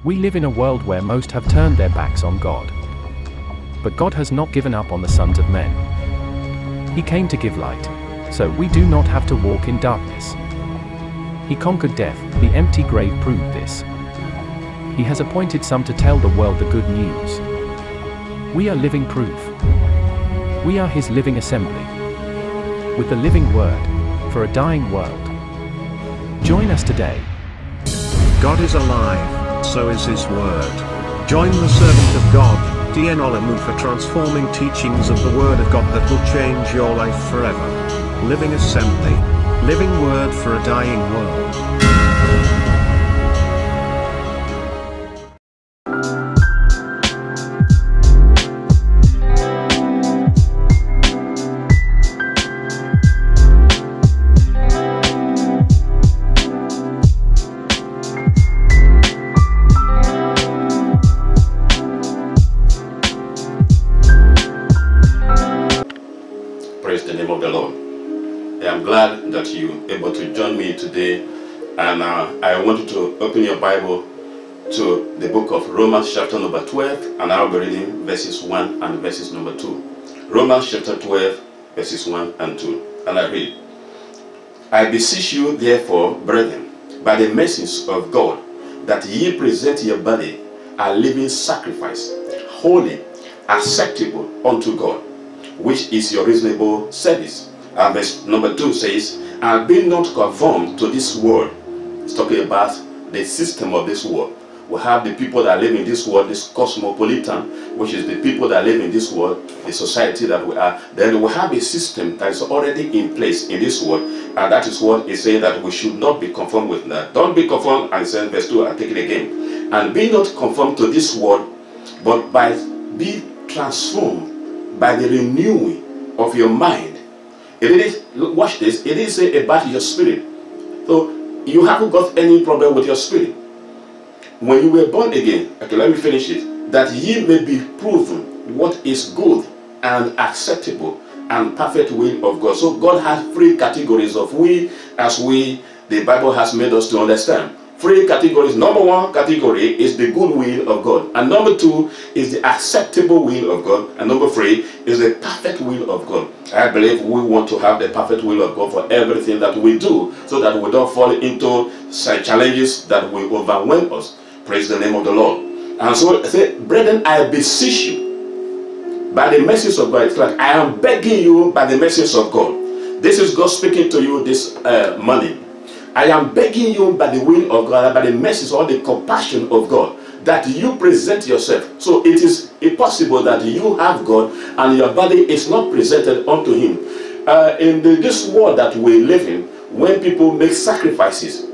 We live in a world where most have turned their backs on God. But God has not given up on the sons of men. He came to give light, so we do not have to walk in darkness. He conquered death, the empty grave proved this. He has appointed some to tell the world the good news. We are living proof. We are His living assembly, with the living word, for a dying world. Join us today. God is alive, so is His word. Join the servant of God, D.N. Olamu, for transforming teachings of the Word of God that will change your life forever. Living Assembly. Living Word for a dying world. Praise the name of the Lord. I am glad that you are able to join me today, and I want you to open your Bible to the book of Romans chapter number 12, and I'll be reading verses 1 and verses number 2. Romans chapter 12 verses 1 and 2, and I read, I beseech you therefore, brethren, by the mercies of God, that ye present your body a living sacrifice, holy, acceptable unto God, which is your reasonable service. And verse number 2 says, and be not conformed to this world. It's talking about the system of this world. We have the people that live in this world, this cosmopolitan, which is the people that live in this world, the society that we are. Then we have a system that is already in place in this world, and that is what is saying that we should not be conformed with that. Don't be conformed, and says verse 2, and take it again. And be not conformed to this world, but be transformed by the renewing of your mind. It is, watch this, it is about your spirit. So you haven't got any problem with your spirit. When you were born again, okay, let me finish it, that ye may be proven what is good and acceptable and perfect will of God. So God has three categories of we, as we, the Bible has made us to understand. Three categories. Number one category is the good will of God, and number two is the acceptable will of God, and number three is the perfect will of God. I believe we want to have the perfect will of God for everything that we do, so that we don't fall into such challenges that will overwhelm us. Praise the name of the Lord. And so I say, brethren, I beseech you by the mercies of God. It's like I am begging you by the mercies of God. This is God speaking to you this morning. I am begging you by the will of God, by the mercies or the compassion of God, that you present yourself. So it is impossible that you have God and your body is not presented unto Him. In this world that we live in, when people make sacrifices,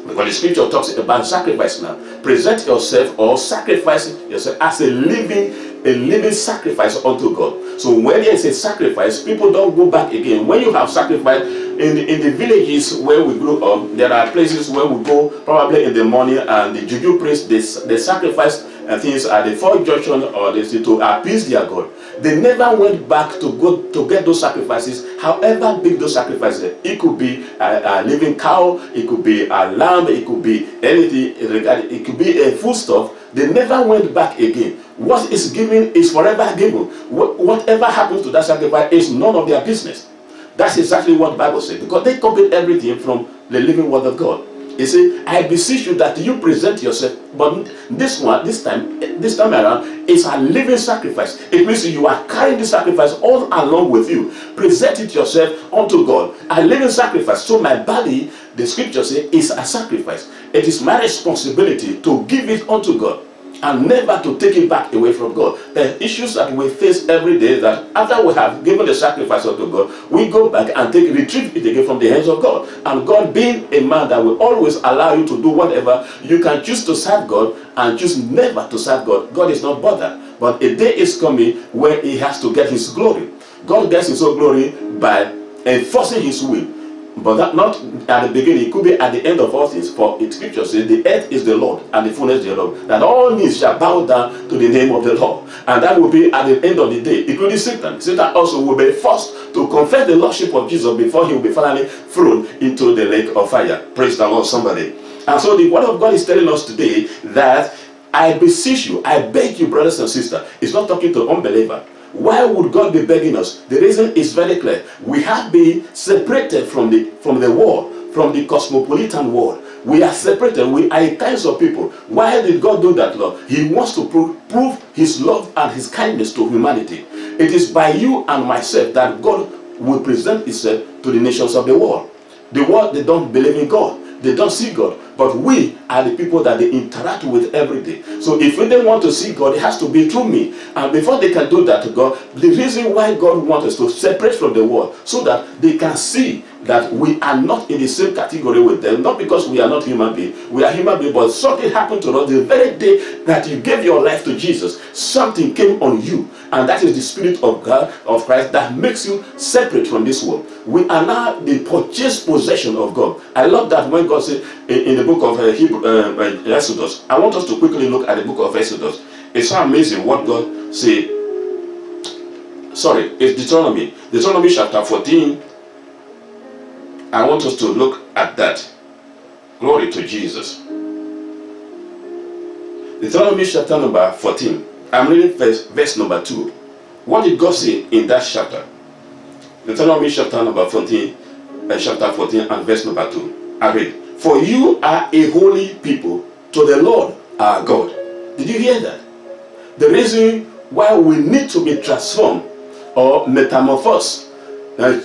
because the scripture talks about sacrifice now, present yourself or sacrifice yourself as a living sacrifice unto God. So when there is a sacrifice, people don't go back again. When you have sacrifice, in the villages where we grew up, there are places where we go probably in the morning, and the juju priests, they sacrifice things at the fourth junction or to appease their God. They never went back to go to get those sacrifices, however big those sacrifices. It could be a living cow, it could be a lamb, it could be anything, it could be a foodstuff. They never went back again. What is given is forever given. Whatever happens to that sacrifice is none of their business. That's exactly what the Bible says, because they copied everything from the living word of God. You see, I beseech you that you present yourself, but this time around, is a living sacrifice. It means you are carrying the sacrifice all along with you. Present it yourself unto God, a living sacrifice. So my body, the scripture says, is a sacrifice. It is my responsibility to give it unto God, and never to take it back away from God. The issues that we face every day, that after we have given the sacrifice unto God, we go back and retrieve it again from the hands of God. And God, being a man that will always allow you to do whatever, you can choose to serve God and choose never to serve God. God is not bothered. But a day is coming where He has to get His glory. God gets His own glory by enforcing His will. But that not at the beginning, it could be at the end of all things. For the scripture says, the earth is the Lord and the fullness thereof, that all knees shall bow down to the name of the Lord. And that will be at the end of the day, including Satan. Satan also will be forced to confess the lordship of Jesus before he will be finally thrown into the lake of fire. Praise the Lord, somebody. And so the word of God is telling us today that I beseech you, I beg you, brothers and sisters. It's not talking to unbeliever. Why would God be begging us? The reason is very clear. We have been separated from the world, from the cosmopolitan world. We are separated. We are kinds of people. Why did God do that, Lord? He wants to prove his love and his kindness to humanity. It is by you and myself that God will present himself to the nations of the world. The world, they don't believe in God. They don't see God. But we are the people that they interact with every day. So if they want to see God, it has to be through me. And before they can do that to God, the reason why God wants us to separate from the world, so that they can see that we are not in the same category with them. Not because we are not human beings. We are human beings, but something happened to us the very day that you gave your life to Jesus. Something came on you. And that is the Spirit of God, of Christ, that makes you separate from this world. We are now the purchased possession of God. I love that when God said in the book of Exodus. I want us to quickly look at the book of Exodus. It's so amazing what God said. Sorry, it's Deuteronomy. Deuteronomy chapter 14. I want us to look at that. Glory to Jesus. Deuteronomy chapter number 14. I'm reading verse number 2. What did God say in that chapter? Deuteronomy chapter number 14, chapter 14 and verse number 2. I read, for you are a holy people to the Lord our God. Did you hear that? The reason why we need to be transformed or metamorphosed,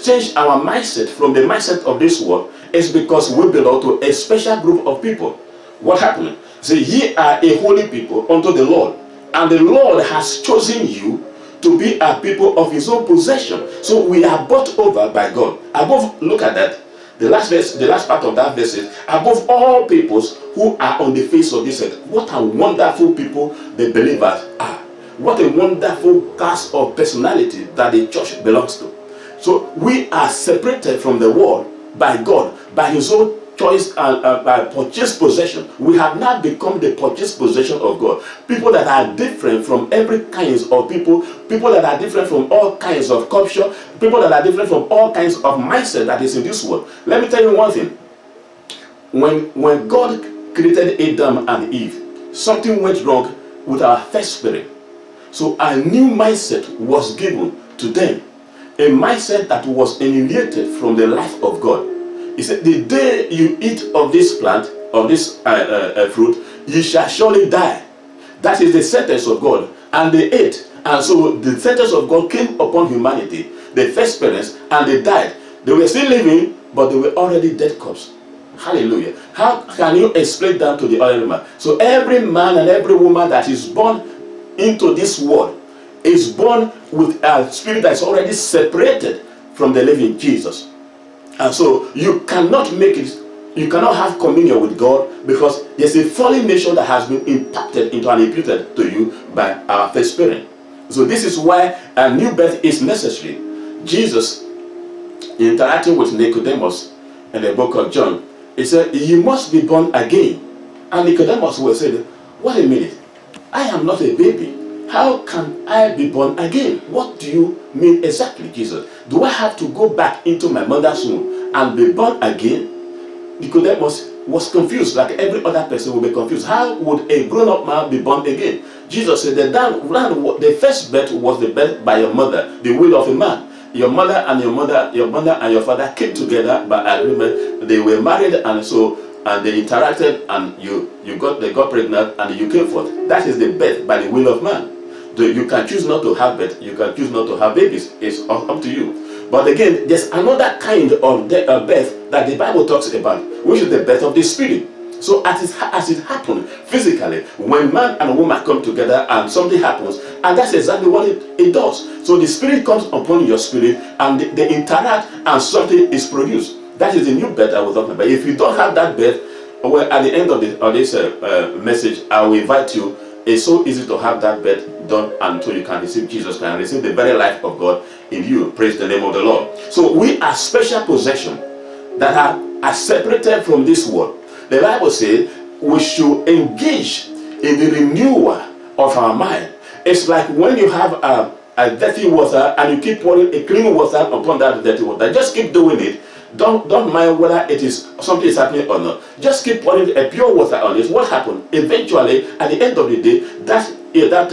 change our mindset from the mindset of this world, is because we belong to a special group of people. What happened? Say, ye are a holy people unto the Lord, and the Lord has chosen you to be a people of his own possession. So we are bought over by God. Above, look at that. The last verse, the last part of that verse is, above all peoples who are on the face of this earth. What a wonderful people the believers are. What a wonderful class of personality that the church belongs to. So we are separated from the world by God, by his own choice and by purchased possession. We have now become the purchased possession of God. People that are different from every kinds of people, people that are different from all kinds of culture, people that are different from all kinds of mindset that is in this world. Let me tell you one thing. When God created Adam and Eve, something went wrong with our first spirit. So a new mindset was given to them. A mindset that was alienated from the life of God. He said, the day you eat of this plant, of this fruit, ye shall surely die. That is the sentence of God. And they ate. And so the sentence of God came upon humanity, the first parents, and they died. They were still living, but they were already dead corpses. Hallelujah. How can you explain that to the other man? So every man and every woman that is born into this world is born with a spirit that is already separated from the living Jesus. And so you cannot make it, you cannot have communion with God, because there's a fallen nature that has been impacted into and imputed to you by our first parent. So this is why a new birth is necessary. Jesus, interacting with Nicodemus in the book of John, he said, you must be born again. And Nicodemus will say, wait a minute, I am not a baby. How can I be born again? What do you mean exactly, Jesus? Do I have to go back into my mother's womb and be born again? Nicodemus was confused, like every other person will be confused. How would a grown-up man be born again? Jesus said the first birth was the birth by your mother, the will of a man. Your mother and your father came together by agreement. They were married, and they interacted, and they got pregnant, and you came forth. That is the birth by the will of man. You can choose not to have birth, you can choose not to have babies. It's up to you. But again, there's another kind of birth that the Bible talks about, which is the birth of the Spirit. So as it happened physically, when man and woman come together and something happens, and that's exactly what it does. So the Spirit comes upon your spirit, and they interact, and something is produced. That is the new birth I was talking about. If you don't have that birth, well, at the end of this message, I will invite you. It's so easy to have that birth done until you can receive Jesus Christ and receive the very life of God in you. Praise the name of the Lord. So we are special possession that are separated from this world. The Bible says we should engage in the renewal of our mind. It's like when you have a dirty water and you keep pouring a clean water upon that dirty water. Just keep doing it. Don't mind whether it is something is happening or not. Just keep pouring a pure water on it. What happened? Eventually, at the end of the day, that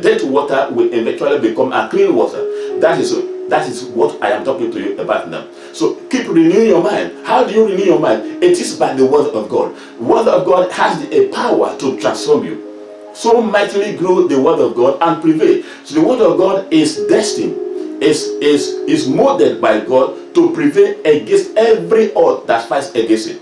dirty water will eventually become a clean water. That is what I am talking to you about now. So keep renewing your mind. How do you renew your mind? It is by the word of God. Word of God has a power to transform you. So mightily grow the word of God and prevail. So the word of God is destined, is molded by God to prevail against every odds that fights against it.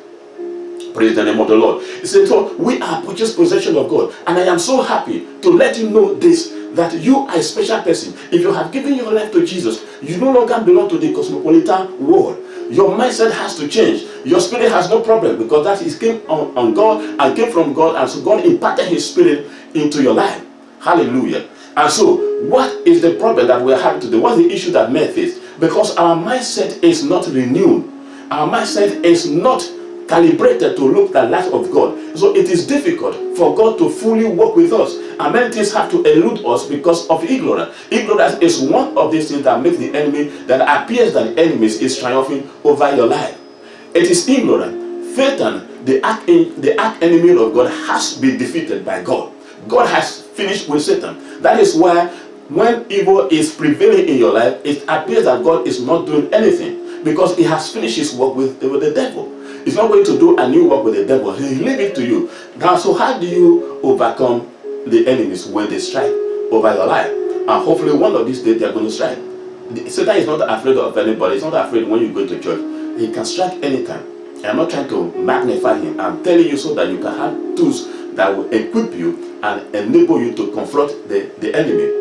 Praise the name of the Lord. He said, so we are purchased possession of God. And I am so happy to let you know this, that you are a special person. If you have given your life to Jesus, you no longer belong to the cosmopolitan world. Your mindset has to change. Your spirit has no problem, because that is came on God and came from God, and so God imparted his spirit into your life. Hallelujah. And so what is the problem that we are having today? What's the issue that men face? Because our mindset is not renewed. Our mindset is not calibrated to look the light of God. So it is difficult for God to fully work with us. And many things have to elude us because of ignorance. Ignorance is one of these things that makes the enemy, that appears that the enemy is triumphing over your life. It is ignorant. Satan, the arch enemy of God, has been defeated by God. God has finished with Satan. That is why when evil is prevailing in your life, it appears that God is not doing anything, because he has finished his work with the devil. He's not going to do a new work with the devil. He leave it to you. Now, so how do you overcome the enemies when they strike over your life? And hopefully one of these days they are going to strike. Satan is not afraid of anybody. He's not afraid when you go to church. He can strike anytime. I'm not trying to magnify him. I'm telling you so that you can have tools that will equip you and enable you to confront the enemy.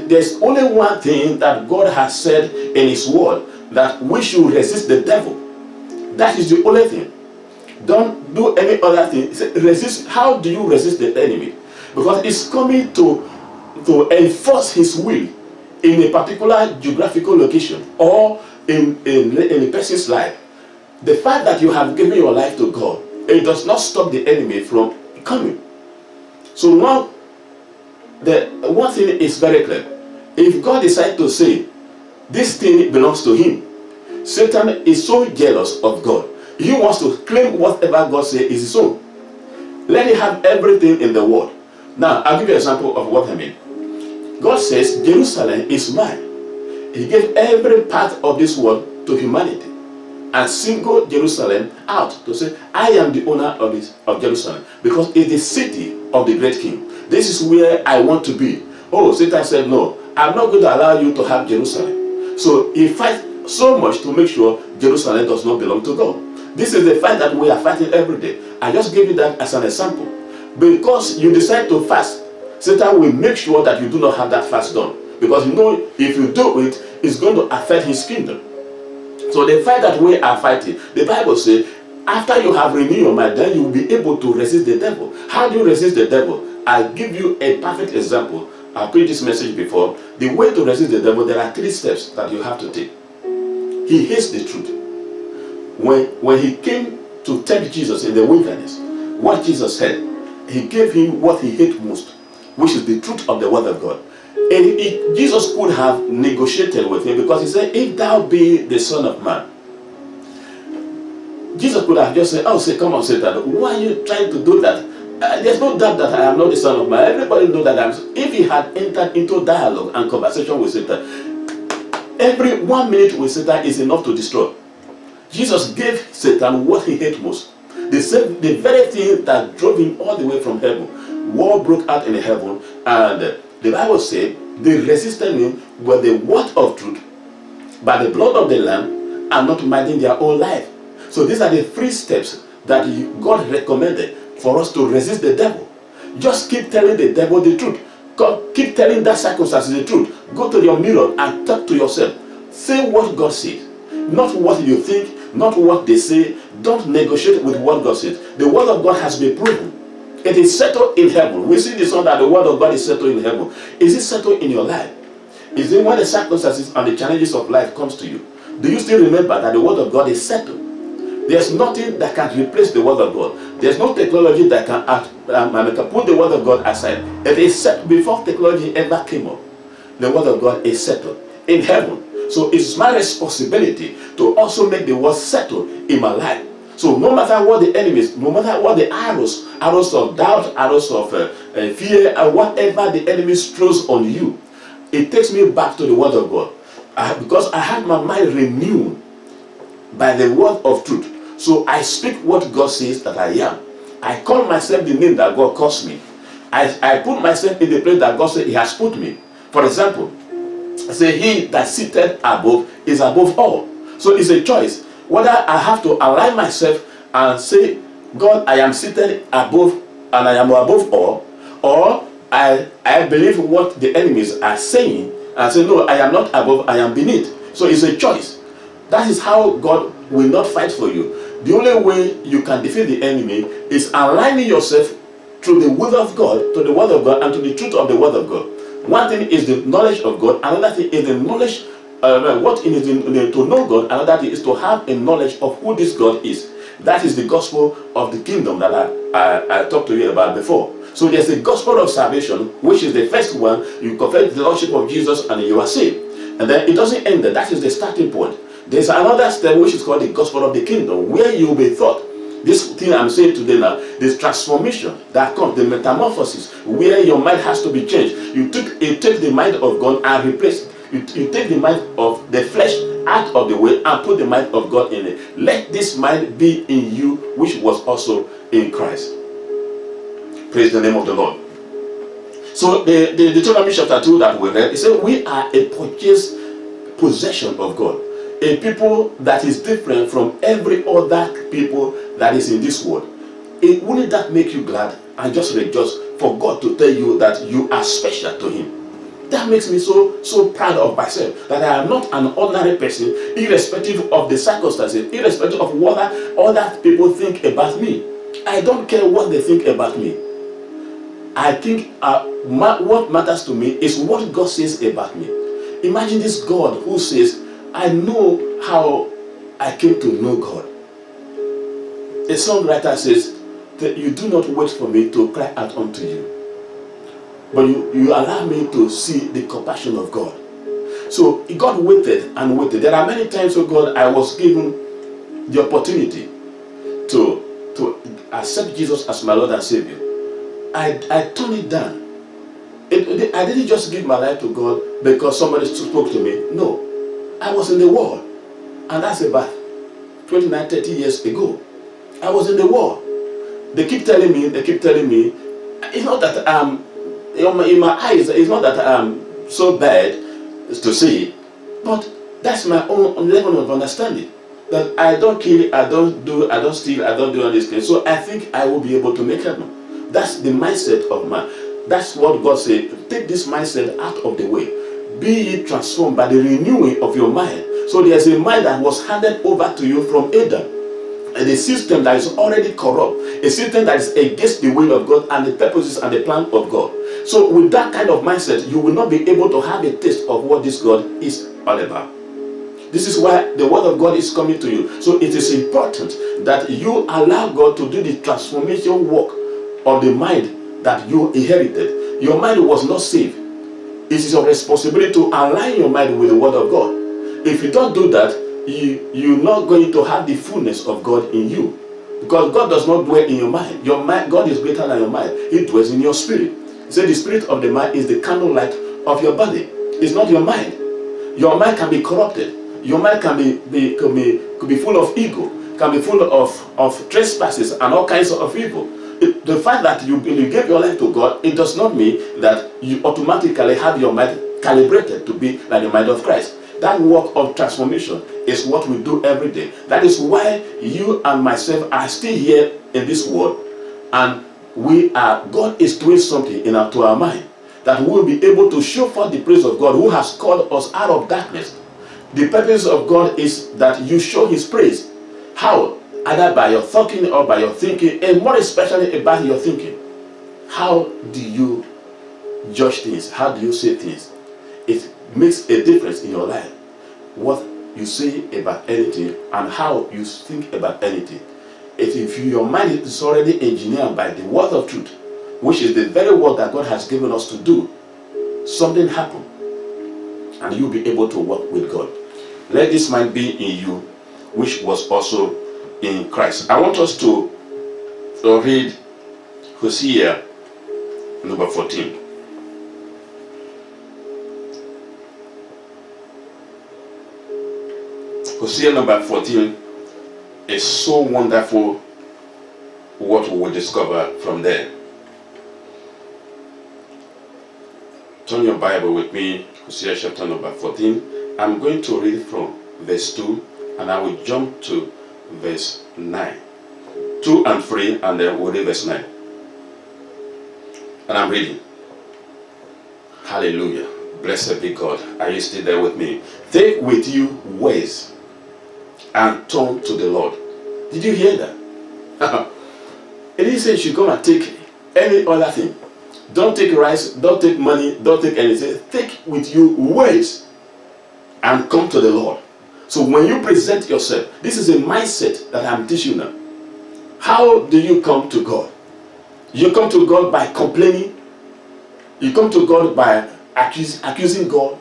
There's only one thing that God has said in his word, that we should resist the devil. That is the only thing. Don't do any other thing. Resist. How do you resist the enemy? Because it's coming to enforce his will in a particular geographical location or in a person's life. The fact that you have given your life to God, it does not stop the enemy from coming. So now, the one thing is very clear. If God decides to say this thing belongs to him, Satan is so jealous of God. He wants to claim whatever God says is his own. Let him have everything in the world. Now, I'll give you an example of what I mean. God says, Jerusalem is mine. He gave every part of this world to humanity and singled Jerusalem out to say, I am the owner of Jerusalem, because it's the city of the great king. This is where I want to be. Oh, Satan said, no, I'm not going to allow you to have Jerusalem. So he fights so much to make sure Jerusalem does not belong to God. This is the fight that we are fighting every day. I just give you that as an example. Because you decide to fast, Satan will make sure that you do not have that fast done. Because you know, if you do it, it's going to affect his kingdom. So the fight that we are fighting, the Bible says, after you have renewed your mind, then you will be able to resist the devil. How do you resist the devil? I'll give you a perfect example. I've preached this message before. The way to resist the devil, there are 3 steps that you have to take. He hates the truth. When he came to tempt Jesus in the wilderness, what Jesus said, he gave him what he hates most, which is the truth of the word of God. And Jesus could have negotiated with him, because he said, if thou be the Son of Man. Jesus could have just said, oh, say, come on, Satan, why are you trying to do that? There's no doubt that I am not the Son of Man. Everybody knows that if he had entered into dialogue and conversation with Satan, every 1 minute with Satan is enough to destroy. Jesus gave Satan what he hated most. The very thing that drove him all the way from heaven. War broke out in heaven, and the Bible said they resisted him with the word of truth, by the blood of the Lamb, and not minding their own life. So these are the 3 steps that God recommended for us to resist the devil. Just keep telling the devil the truth. God, keep telling that circumstance the truth. Go to your mirror and talk to yourself. Say what God says, not what you think, not what they say. Don't negotiate with what God says. The word of God has been proven. It is settled in heaven. We see this one, that the word of God is settled in heaven. Is it settled in your life? Is it when the circumstances and the challenges of life comes to you? Do you still remember that the word of God is settled? There's nothing that can replace the word of God. There's no technology that can put the word of God aside. It is set before technology ever came up. The word of God is settled. in heaven. So it's my responsibility to also make the word settle in my life. So no matter what the enemies, no matter what the arrows of doubt, arrows of fear, and whatever the enemy throws on you, it takes me back to the word of God. Because I have my mind renewed by the word of truth. So I speak what God says that I am. I call myself the name that God calls me. I put myself in the place that God said He has put me. For example, say He that sitteth above is above all. So it's a choice whether I have to align myself and say, God, I am seated above and I am above all, or I believe what the enemies are saying and say, no, I am not above, I am beneath. So it's a choice. That is how God will not fight for you. The only way you can defeat the enemy is aligning yourself through the will of God, to the word of God, and to the truth of the word of God. One thing is the knowledge of God, another thing is the knowledge, what it is to know God, another thing is to have a knowledge of who this God is. That is the gospel of the kingdom that I talked to you about before. So there's the gospel of salvation, which is the first one. You confess the Lordship of Jesus and you are saved. And then it doesn't end there. That is the starting point. There's another step which is called the gospel of the kingdom, where you will be taught. This thing I'm saying today now, this transformation that comes, the metamorphosis, where your mind has to be changed. You take the mind of God and replace it. You take the mind of the flesh out of the way and put the mind of God in it. Let this mind be in you, which was also in Christ. Praise the name of the Lord. So the Deuteronomy chapter 2 that we read, it says we are a purchased possession of God. A people that is different from every other people that is in this world. Wouldn't that make you glad and just rejoice for God to tell you that you are special to Him? That makes me so proud of myself, that I am not an ordinary person, irrespective of the circumstances, irrespective of what other people think about me. I don't care what they think about me. I think what matters to me is what God says about me. Imagine this God who says, I know how I came to know God. A songwriter says that you do not wait for me to cry out unto you, but you allow me to see the compassion of God. So God waited and waited. There are many times, oh God, I was given the opportunity to accept Jesus as my Lord and Savior. I turned it down. I didn't just give my life to God because somebody spoke to me. No. I was in the world, and that's about 29, 30 years ago. I was in the world. They keep telling me, it's not that in my eyes, it's not that I'm so bad to see, but that's my own level of understanding. That I don't kill, I don't steal, I don't do all these things. So I think I will be able to make heaven. That's the mindset of man. That's what God said. Take this mindset out of the way. Be ye transformed by the renewing of your mind. So there's a mind that was handed over to you from Adam. And a system that is already corrupt. A system that is against the will of God and the purposes and the plan of God. So with that kind of mindset, you will not be able to have a taste of what this God is all about. This is why the word of God is coming to you. So it is important that you allow God to do the transformation work of the mind that you inherited. Your mind was not saved. It is your responsibility to align your mind with the word of God. If you don't do that, you're not going to have the fullness of God in you. Because God does not dwell in your mind. Your mind, God is greater than your mind. He dwells in your spirit. He said the spirit of the mind is the candle light of your body. It's not your mind. Your mind can be corrupted. Your mind can be full of ego, can be full of trespasses and all kinds of evil. The fact that you gave your life to God, it does not mean that you automatically have your mind calibrated to be like the mind of Christ. That work of transformation is what we do every day. That is why you and myself are still here in this world, and God is doing something to our mind, that we will be able to show forth the praise of God who has called us out of darkness. The purpose of God is that you show His praise. How? Either by your talking or by your thinking, and more especially about your thinking. How do you judge things? How do you say things? It makes a difference in your life. What you say about anything and how you think about anything. If your mind is already engineered by the word of truth, which is the very word that God has given us to do, something happened. and you'll be able to walk with God. Let this mind be in you, which was also in Christ. I want us to read Hosea number 14. Hosea number 14 is so wonderful what we will discover from there. Turn your Bible with me, Hosea chapter number 14. I'm going to read from verse 2 and I will jump to verse 9. 2 and 3 and then we'll read verse 9. And I'm reading. Hallelujah. Blessed be God. Are you still there with me? Take with you ways and turn to the Lord. Did you hear that? It didn't say you should come and take any other thing. Don't take rice, don't take money, don't take anything. Take with you ways and come to the Lord. So when you present yourself, this is a mindset that I'm teaching you now. How do you come to God? You come to God by complaining. You come to God by accusing God.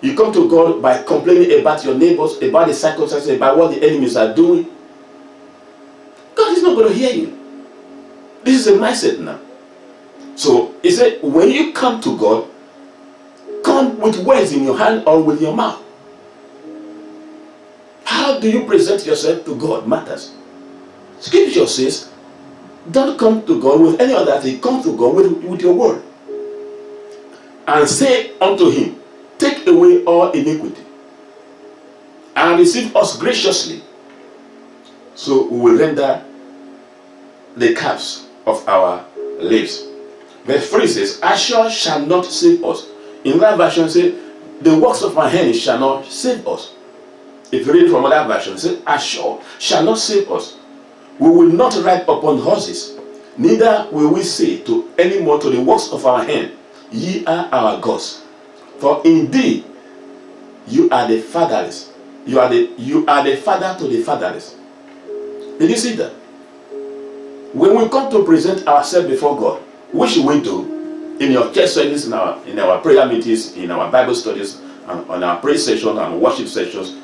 You come to God by complaining about your neighbors, about the circumstances, about what the enemies are doing. God is not going to hear you. This is a mindset now. So he said, when you come to God, come with words in your hand or with your mouth. How do you present yourself to God matters. Scripture says, don't come to God with any other thing. Come to God with your word. And say unto him, take away all iniquity and receive us graciously. So we will render the calves of our lips. Verse 3 says, Ashur shall not save us. In that version says, the works of my hands shall not save us. If you read from other versions, it says, Ashur shall not save us. We will not ride upon horses, neither will we say to any more to the works of our hand, ye are our gods. For indeed, you are the fatherless. You are the father to the fatherless. Did you see that? When we come to present ourselves before God, what should we do? In your church service, in our prayer meetings, in our Bible studies, and on our praise sessions and worship sessions,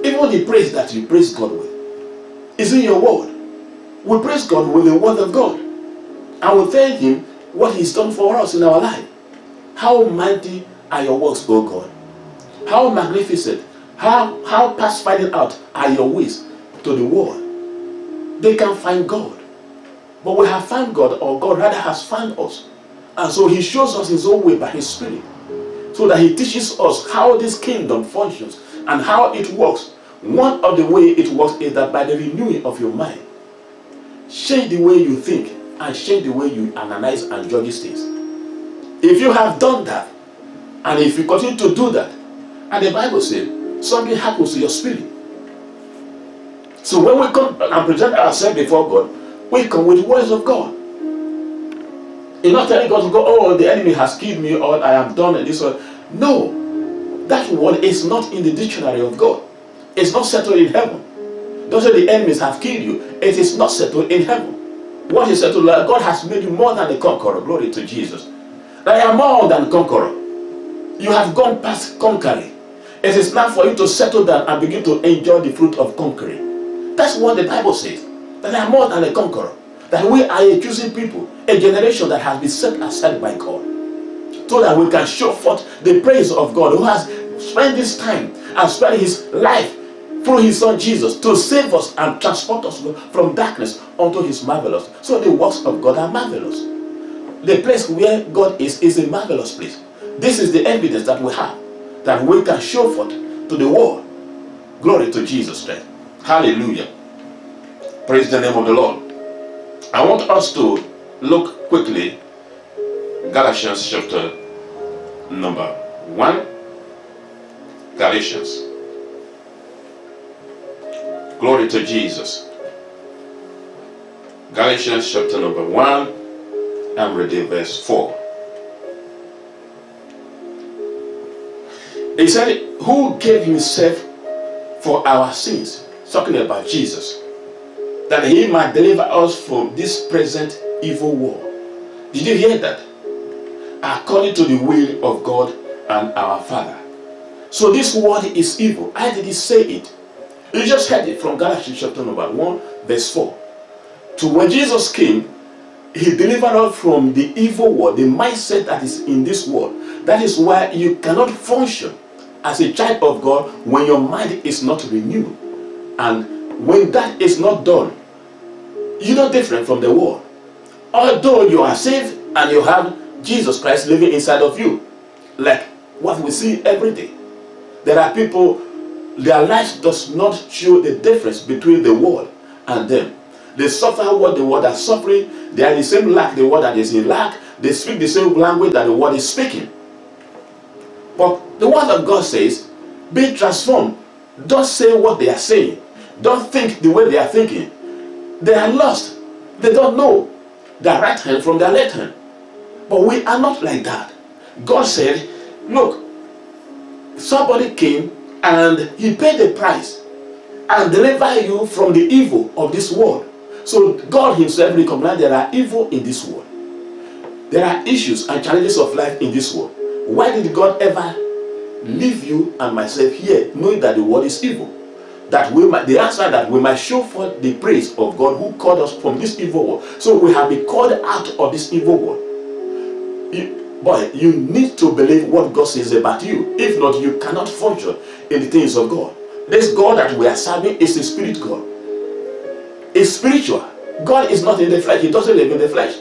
even the praise that you praise God with is in your word. We praise God with the word of God. And we thank him what he's done for us in our life. How mighty are your works, O God. How magnificent, how past finding out are your ways to the world. They can find God. But we have found God, or God rather has found us. And so he shows us his own way by his Spirit. So that he teaches us how this kingdom functions and how it works. One of the ways it works is that by the renewing of your mind. Change the way you think and change the way you analyze and judge things. If you have done that, and if you continue to do that, and the Bible says, something happens to your spirit. So when we come and present ourselves before God, we come with the words of God. You're not telling God to go, oh, the enemy has killed me, or I have done this or no. That word is not in the dictionary of God. It's not settled in heaven. Don't say the enemies have killed you. It is not settled in heaven. What is settled? God has made you more than a conqueror. Glory to Jesus. That you are more than a conqueror. You have gone past conquering. It is now for you to settle down and begin to enjoy the fruit of conquering. That's what the Bible says. That I am more than a conqueror. That we are a chosen people. A generation that has been set aside by God. So that we can show forth the praise of God, who has spent this time and spent his life through his son Jesus to save us and transport us from darkness unto his marvelous. So the works of God are marvelous. The place where God is a marvelous place. This is the evidence that we have, that we can show forth to the world. Glory to Jesus Christ. Hallelujah. Praise the name of the Lord. I want us to look quickly Galatians chapter number 1. Galatians. Glory to Jesus. Galatians chapter number 1. I'm reading verse 4. He said, who gave himself for our sins, talking about Jesus, that he might deliver us from this present evil world. Did you hear that? According to the will of God and our Father. So this word is evil. How did he say it? You just heard it from Galatians chapter number 1, verse 4. So when Jesus came, he delivered us from the evil world, the mindset that is in this world. That is why you cannot function as a child of God when your mind is not renewed. And when that is not done, you're not different from the world. Although you are saved and you have Jesus Christ living inside of you, like what we see every day. There are people, their life does not show the difference between the world and them. They suffer what the world is suffering. They are the same lack the world that is in lack. They speak the same language that the world is speaking. But the word of God says, be transformed. Don't say what they are saying. Don't think the way they are thinking. They are lost. They don't know their right hand from their left hand. But we are not like that. God said, look, somebody came and he paid the price and delivered you from the evil of this world. So God himself recognized there are evil in this world. There are issues and challenges of life in this world. Why did God ever leave you and myself here knowing that the world is evil? That we might, the answer that we might show forth the praise of God who called us from this evil world. So we have been called out of this evil world. You need to believe what God says about you. If not, you cannot function in the things of God. This God that we are serving is a spirit God. It's spiritual. God is not in the flesh. He doesn't live in the flesh.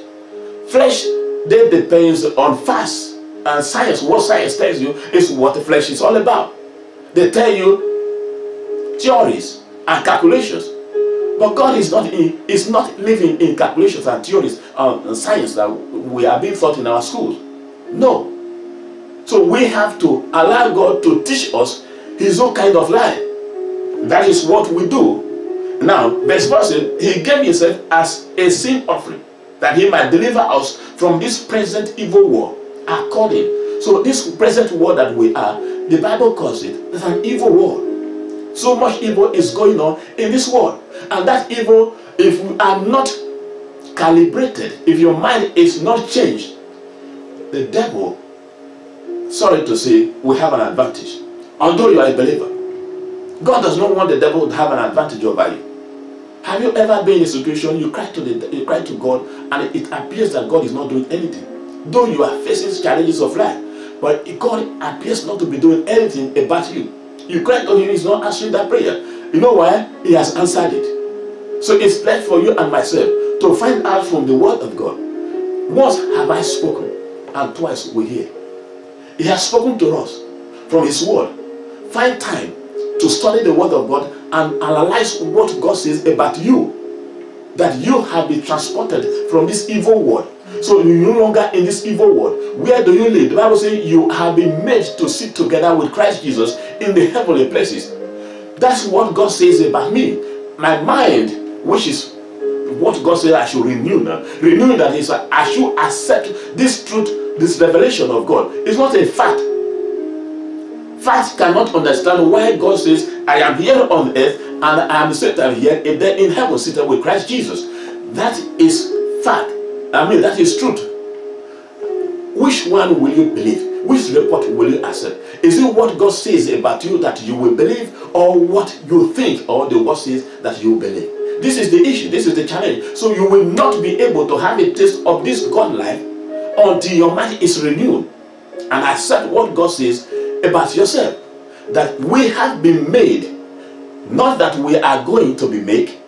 Flesh, that depends on fast and science. What science tells you is what the flesh is all about. They tell you theories and calculations. But God is not living in calculations and theories and science that we are being taught in our schools. No. So we have to allow God to teach us his own kind of life. That is what we do. Now, verse 4 says, he gave himself as a sin offering, that he might deliver us from this present evil world. According. So this present world that we are, the Bible calls it an evil world. So much evil is going on in this world. And that evil, if we are not calibrated, if your mind is not changed, the devil, sorry to say, will have an advantage. Although you are a believer, God does not want the devil to have an advantage over you. Have you ever been in a situation you cry to God and it appears that God is not doing anything? Though you are facing challenges of life, but God appears not to be doing anything about you. You cry to him, he's not answering that prayer. You know why? He has answered it. So it's left for you and myself to find out from the word of God. Once have I spoken, and twice we hear. He has spoken to us from his word. Find time to study the word of God and analyze what God says about you. That you have been transported from this evil world. So you're no longer in this evil world. Where do you live? The Bible says you have been made to sit together with Christ Jesus in the heavenly places. That's what God says about me. My mind, which is what God says I should renew now. Renewing that is I should accept this truth, this revelation of God. It's not a fact. Facts cannot understand why God says I am here on earth and I am seated here and then in heaven seated with Christ Jesus. That is fact. I mean, that is truth. Which one will you believe? Which report will you accept? Is it what God says about you that you will believe, or what you think or the word says that you will believe? This is the issue. This is the challenge. So you will not be able to have a taste of this God life until your mind is renewed and accept what God says about yourself. That we have been made, not that we are going to be made.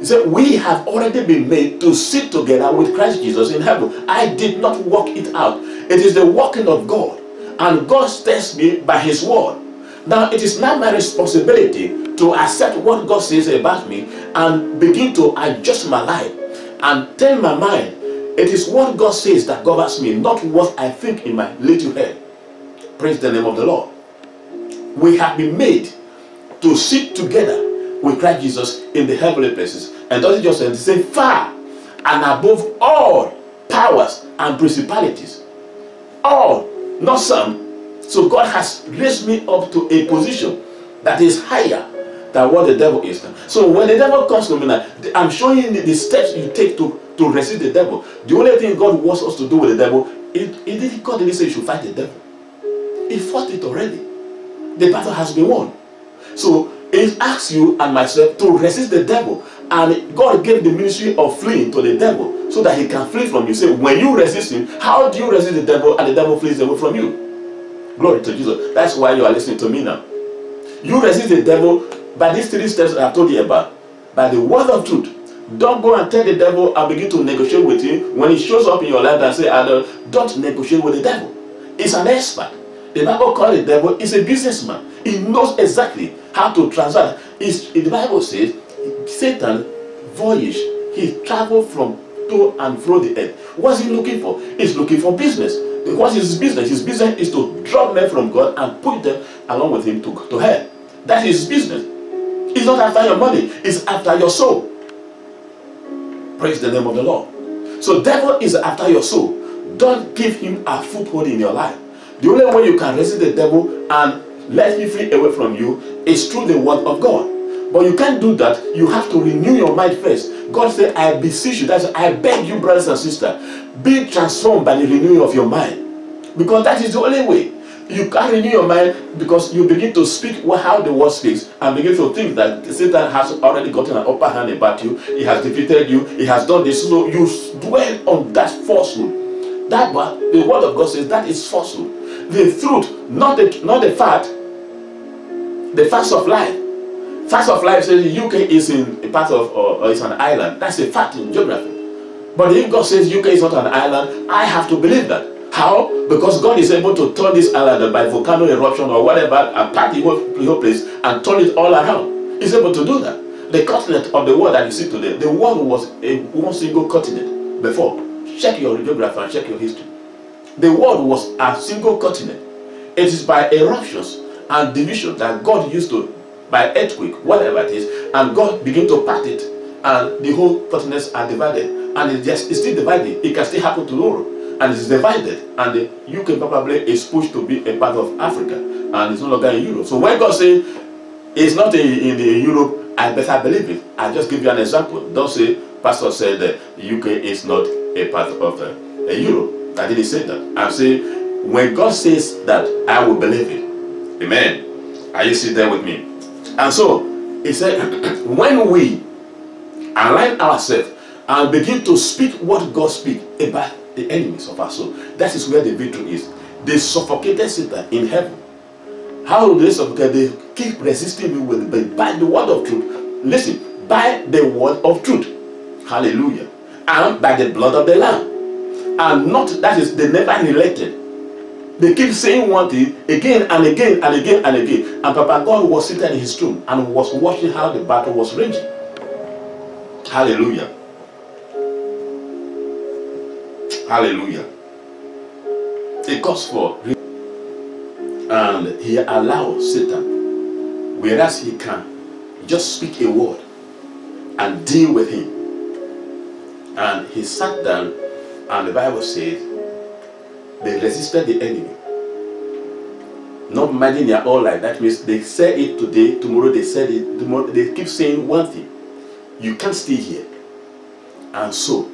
He said, we have already been made to sit together with Christ Jesus in heaven. I did not work it out. It is the working of God. And God tests me by his word. Now it is not my responsibility to accept what God says about me and begin to adjust my life and tell my mind it is what God says that governs me, not what I think in my little head. Praise the name of the Lord. We have been made to sit together with Christ Jesus in the heavenly places. And doesn't just say far and above all powers and principalities. All, not some. So God has raised me up to a position that is higher than what the devil is. So when the devil comes to me now, I'm showing you the steps you take to resist the devil. The only thing God wants us to do with the devil, God didn't say you should fight the devil. He fought it already. the battle has been won. So it asks you and myself to resist the devil. And God gave the ministry of fleeing to the devil so that he can flee from you. So when you resist him, how do you resist the devil and the devil flees away from you? Glory to Jesus. That's why you are listening to me now. You resist the devil by these 3 steps I told you about. By the word of truth. Don't go and tell the devil and begin to negotiate with him. When he shows up in your life and say, don't negotiate with the devil. He's an expert. The Bible calls the devil is a businessman. He knows exactly how to transact. The Bible says, Satan voyaged. He traveled from to and fro the earth. What's he looking for? He's looking for business. What is his business? His business is to drop men from God and put them along with him to hell. That is his business. It's not after your money. It's after your soul. Praise the name of the Lord. So devil is after your soul. Don't give him a foothold in your life. The only way you can resist the devil and let him flee away from you is through the word of God. But you can't do that. You have to renew your mind first. God said, I beseech you, that's I beg you, brothers and sisters, be transformed by the renewing of your mind. Because that is the only way. You can't renew your mind because you begin to speak how the word speaks and begin to think that Satan has already gotten an upper hand about you. He has defeated you. He has done this. So you dwell on that falsehood. That the word of God says that is falsehood. The truth, not the fact, the facts of life. Facts of life says the UK is in a part of, or it's an island. That's a fact in geography. But if God says UK is not an island, I have to believe that. How? Because God is able to turn this island by volcano eruption or whatever and pack the whole place and turn it all around. He's able to do that. The continent of the world that you see today, the world was one single continent before. Check your geography and check your history. The world was a single continent. It is by eruptions and division that God used to, by earthquake, whatever it is, and God began to part it, and the whole continents are divided, and it's still divided. It can still happen tomorrow, and it's divided, and the UK probably is pushed to be a part of Africa, and it's no longer in Europe. So when God says it's not in Europe, I better believe it. I just give you an example. Don't say, Pastor said that the UK is not a part of Europe. I didn't say that. I'm saying when God says that, I will believe it. Amen. Are you still there with me? And so he said, when we align ourselves and begin to speak what God speaks about the enemies of our soul, that is where the victory is. They suffocated Satan in heaven. How do they suffocate? They keep resisting me by the word of truth. Listen, by the word of truth. Hallelujah. And by the blood of the Lamb. And not, that is, they never related. They keep saying one thing again and again and again and again. And Papa God was sitting in his tomb and was watching how the battle was raging. Hallelujah. Hallelujah. It calls for, and he allows Satan, whereas he can just speak a word and deal with him. And he sat down, and the Bible says they resisted the enemy. Not minding their own life. That means they said it today, tomorrow they said it, tomorrow they keep saying one thing. You can't stay here. And so,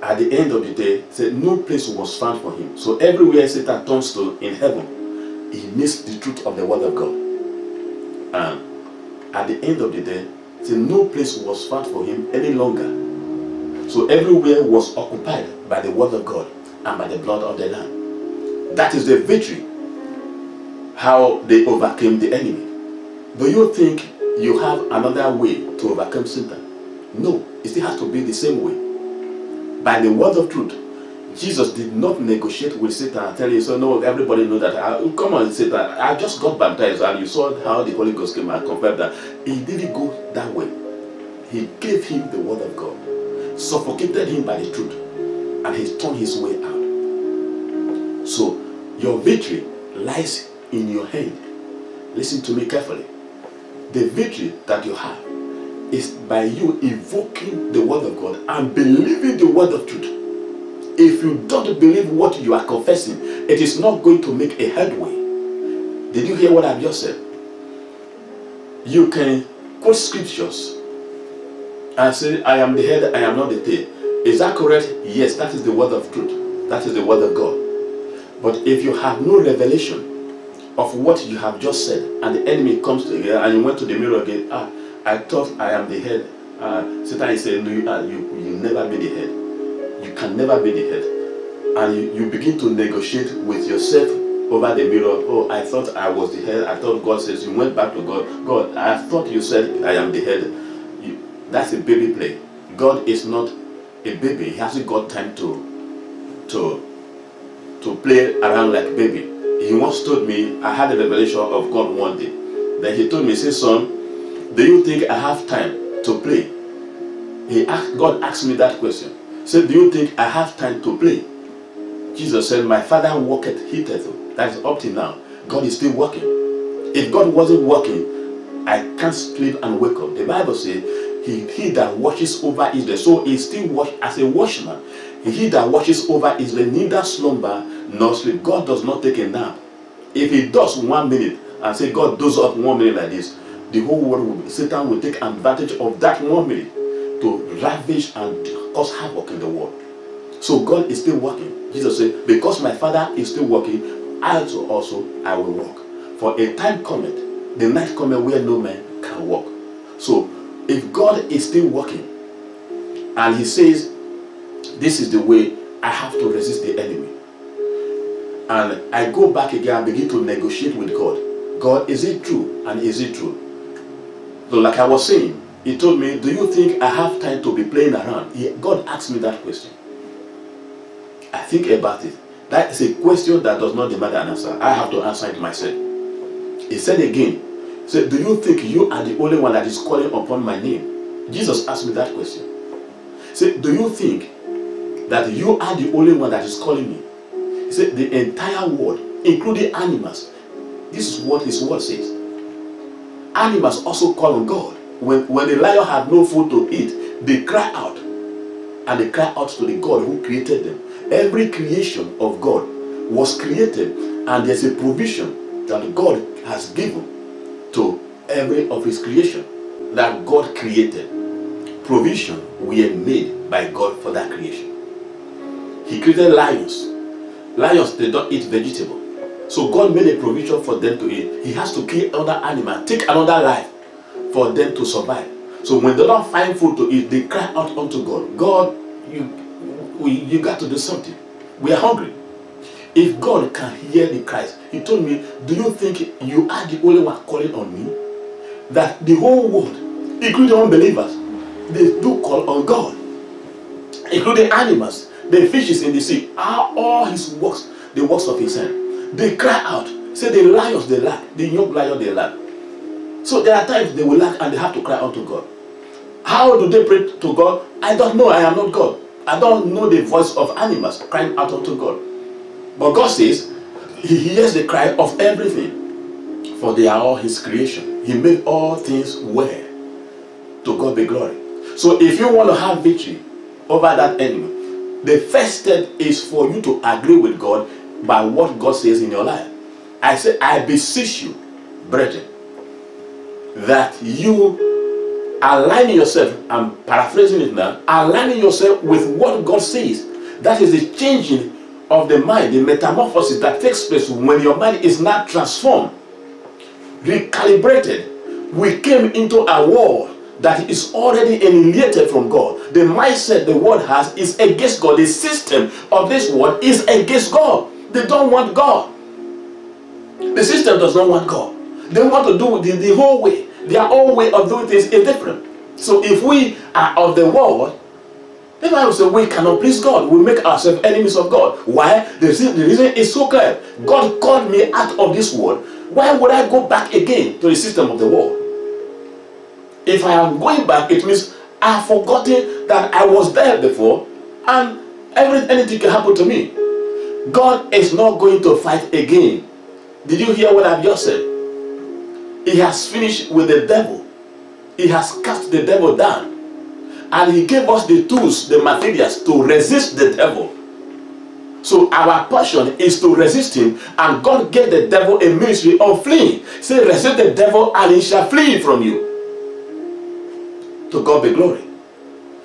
at the end of the day, said no place was found for him. So everywhere Satan turns to in heaven, he missed the truth of the word of God. And at the end of the day, said no place was found for him any longer. So everywhere was occupied by the word of God and by the blood of the Lamb. That is the victory. How they overcame the enemy. Do you think you have another way to overcome Satan? No, it still has to be the same way. By the word of truth. Jesus did not negotiate with Satan and tell you, so no, everybody know that. Come on, Satan, I just got baptized and you saw how the Holy Ghost came and confirmed that. He didn't go that way. He gave him the word of God. Suffocated him by the truth. And he turned his way out. So, your victory lies in your hand. Listen to me carefully. The victory that you have is by you invoking the word of God and believing the word of truth. If you don't believe what you are confessing, it is not going to make a headway. Did you hear what I've just said? You can quote scriptures and say, I am the head, I am not the tail. Is that correct? Yes, that is the word of truth. That is the word of God. But if you have no revelation of what you have just said, and the enemy comes to you, and you went to the mirror again. I thought I am the head. Satan is saying, no, you never be the head. You can never be the head. And you begin to negotiate with yourself over the mirror. Oh, I thought I was the head. I thought God says, you went back to God. God, I thought you said I am the head. That's a baby play. God is not a baby. He hasn't got time to play around like a baby. He once told me, I had a revelation of God one day. Then he told me, say, son, do you think I have time to play? God asked me that question. He said, do you think I have time to play? Jesus said, my Father worketh hitherto. That is up to now. God is still working. If God wasn't working, I can't sleep and wake up. The Bible says, he that watches over Israel. So he still watch as a watchman. He that watches over Israel neither slumber nor sleep. God does not take a nap. If he does 1 minute and say God does up 1 minute like this, the whole world Satan will take advantage of that 1 minute to ravish and cause havoc in the world. So God is still working. Jesus said, because my Father is still working, I also will work. For a time cometh, the night cometh where no man can walk. So if God is still working and he says, this is the way I have to resist the enemy, and I go back again and begin to negotiate with God. God, is it true? And is it true? So like I was saying, he told me, do you think I have time to be playing around? God asked me that question. I think about it. That is a question that does not demand an answer. I have to answer it myself. He said again, he said, do you think you are the only one that is calling upon my name? Jesus asked me that question. He said, do you think that you are the only one that is calling me? He said, the entire world, including animals. This is what his word says. Animals also call on God. When the lion had no food to eat, they cry out. And they cry out to the God who created them. Every creation of God was created, and there's a provision that God has given to every of his creation that God created. Provision were made by God for that creation. He created lions. Lions, they don't eat vegetable. So God made a provision for them to eat. He has to kill other animals, take another life for them to survive. So when they don't find food to eat, they cry out unto God. God, you got to do something. We are hungry. If God can hear the cries, he told me, do you think you are the only one calling on me? That the whole world, including unbelievers, they do call on God. Including animals, the fishes in the sea, are all his works, the works of his hand. They cry out. Say the lions, they lack. The young lion, they lack. So there are times they will lack and they have to cry out to God. How do they pray to God? I don't know. I am not God. I don't know the voice of animals crying out unto God. But God says he hears the cry of everything, for they are all his creation. He made all things well. To God be glory. So if you want to have victory over that enemy, the first step is for you to agree with God by what God says in your life. I say, I beseech you, brethren, that you aligning yourself, I'm paraphrasing it now, aligning yourself with what God says. That is the changing of the mind, the metamorphosis that takes place when your mind is not transformed, recalibrated. We came into a world that is already alienated from God. The mindset the world has is against God. The system of this world is against God. They don't want God. The system does not want God. They want to do the whole way. Their own way of doing things is different. So if we are of the world, the Bible says we cannot please God. We make ourselves enemies of God. Why? The reason is so clear. God called me out of this world. Why would I go back again to the system of the world? If I am going back, it means I have forgotten that I was there before and anything can happen to me. God is not going to fight again. Did you hear what I've just said? He has finished with the devil. He has cast the devil down. And he gave us the tools, the materials to resist the devil. So our passion is to resist him. And God gave the devil a ministry of fleeing. Say, resist the devil and he shall flee from you. To God be glory.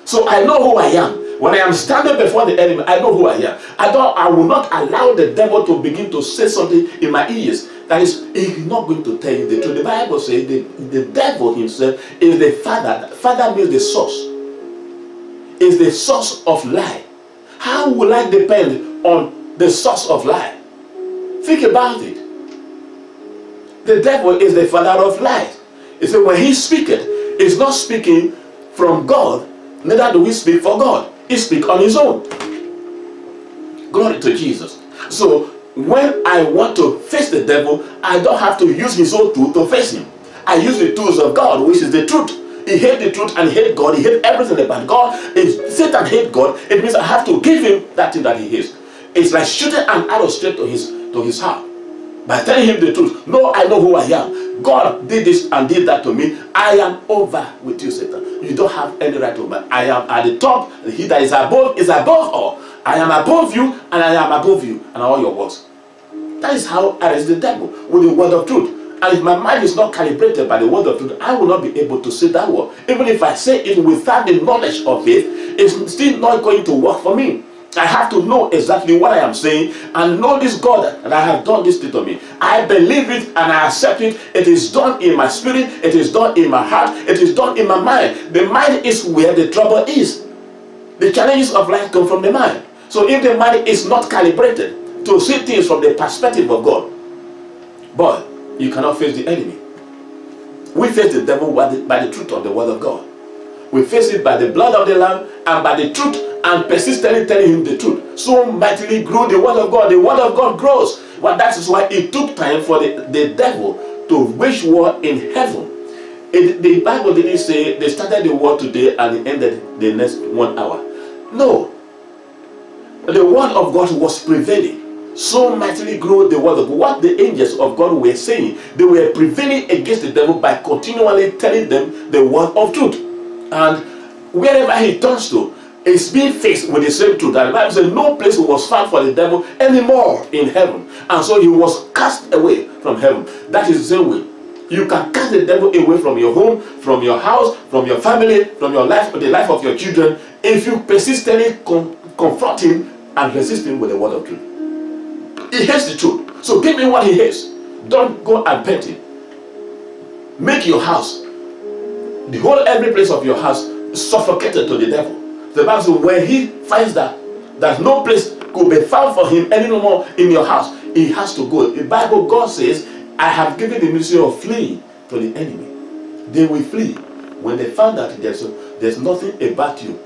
So I know who I am. When I am standing before the enemy, I know who I am. I will not allow the devil to begin to say something in my ears That is, he's not going to tell you the truth. The Bible says the devil himself is the father. Father means the source. Is the source of lie. How will I depend on the source of lie? Think about it. The devil is the father of lies. He said when he speaketh, he's not speaking from God, neither do we speak for God. He speaks on his own. Glory to Jesus. So when I want to face the devil, I don't have to use his own tool to face him. I use the tools of God, which is the truth. He hates the truth and he hates God. He hates everything about God. If Satan hates God, it means I have to give him that thing that he hates. It's like shooting an arrow straight to his heart. By telling him the truth, no, I know who I am. God did this and did that to me. I am over with you, Satan. You don't have any right over me. I am at the top. He that is above all. I am above you and I am above you and all your works. That is how I resist the devil, with the word of truth. And if my mind is not calibrated by the word of truth, I will not be able to say that word. Even if I say it without the knowledge of it, it's still not going to work for me. I have to know exactly what I am saying and know this God that I have done this to me. I believe it and I accept it. It is done in my spirit. It is done in my heart. It is done in my mind. The mind is where the trouble is. The challenges of life come from the mind. So if the mind is not calibrated to see things from the perspective of God, boy, you cannot face the enemy. We face the devil by the truth of the word of God. We face it by the blood of the Lamb and by the truth and persistently telling him the truth. So mightily grew the word of God. The word of God grows. Well, that is why it took time for the devil to wage war in heaven. The Bible didn't say they started the war today and it ended the next 1 hour. No. The word of God was prevailing. So mightily grew the word of God. What the angels of God were saying, they were prevailing against the devil by continually telling them the word of truth. And wherever he turns to, is being faced with the same truth. And the Bible says no place was found for the devil anymore in heaven. And so he was cast away from heaven. That is the same way. You can cast the devil away from your home, from your house, from your family, from your life, the life of your children, if you persistently confront him and resist him with the word of truth. He hates the truth. So give me what he hates. Don't go and paint him. Make your house, every place of your house suffocated to the devil. The Bible says when he finds that no place could be found for him anymore in your house, he has to go. The Bible, God says, I have given the ministry of fleeing to the enemy. They will flee when they find that there's nothing about you